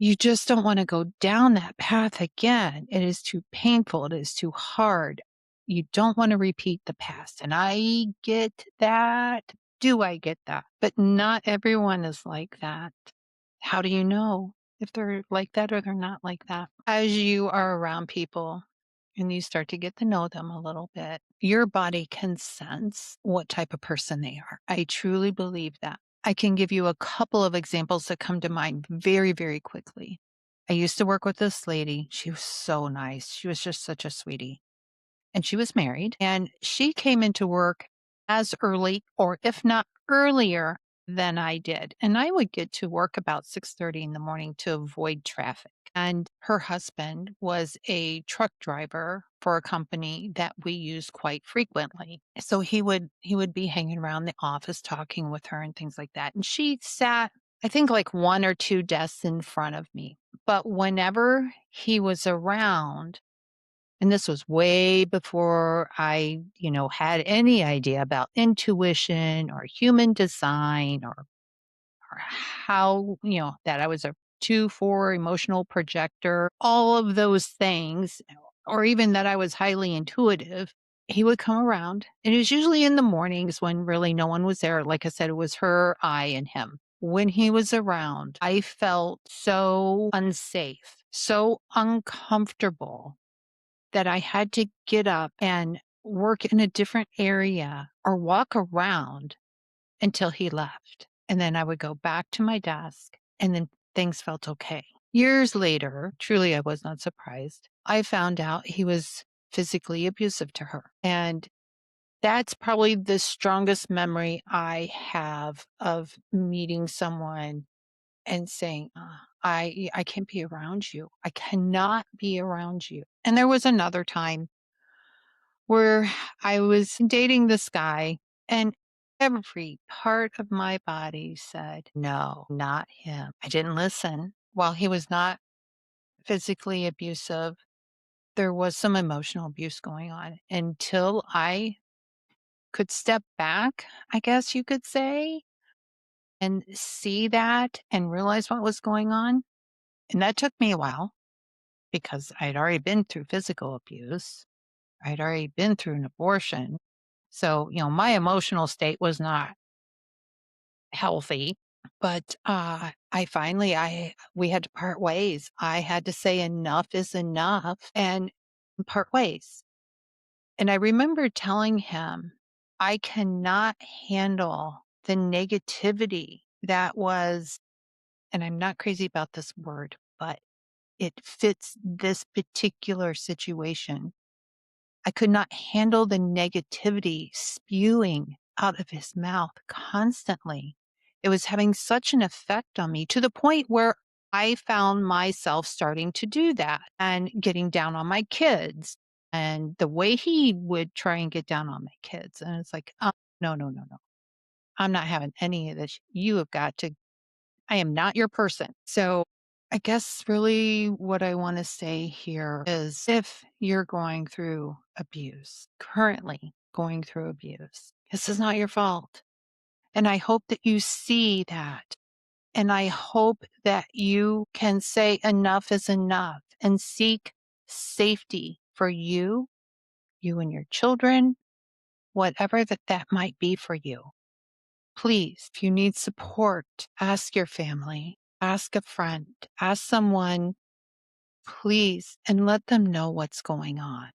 you just don't want to go down that path again. It is too painful. It is too hard. You don't want to repeat the past. And I get that. Do I get that? But not everyone is like that. How do you know if they're like that or they're not like that? As you are around people and you start to get to know them a little bit, your body can sense what type of person they are. I truly believe that. I can give you a couple of examples that come to mind very, very quickly. I used to work with this lady. She was so nice. She was just such a sweetie. And she was married, and she came into work as early, or if not earlier, than I did. And I would get to work about 6:30 in the morning to avoid traffic. And her husband was a truck driver for a company that we use quite frequently. So he would be hanging around the office talking with her and things like that. And she sat, I think, like one or two desks in front of me. But whenever he was around, and this was way before I, had any idea about intuition or human design, or how, that I was a 2-4 emotional projector, all of those things, or even that I was highly intuitive. He would come around, and it was usually in the mornings when really no one was there. Like I said, it was her, I, and him. When he was around, I felt so unsafe, so uncomfortable that I had to get up and work in a different area or walk around until he left. And then I would go back to my desk, and then things felt okay. Years later, truly, I was not surprised. I found out he was physically abusive to her. And that's probably the strongest memory I have of meeting someone and saying, I can't be around you. I cannot be around you." And there was another time where I was dating this guy, and every part of my body said, "No, not him." I didn't listen. While he was not physically abusive, there was some emotional abuse going on until I could step back, I guess you could say, and see that and realize what was going on. And that took me a while because I'd already been through physical abuse. I'd already been through an abortion. So, my emotional state was not healthy, but we had to part ways. I had to say enough is enough and part ways. And I remember telling him, I cannot handle the negativity that was, and I'm not crazy about this word, but it fits this particular situation. I could not handle the negativity spewing out of his mouth constantly. It was having such an effect on me to the point where I found myself starting to do that and getting down on my kids. And the way he would try and get down on my kids. And it's like, no, no, no, no. I'm not having any of this. You have got to, I am not your person. So I guess really what I want to say here is if you're going through abuse, currently going through abuse, this is not your fault. And I hope that you see that. And I hope that you can say enough is enough and seek safety for you and your children, whatever that might be for you. Please, if you need support, ask your family, ask a friend, ask someone, please, and let them know what's going on.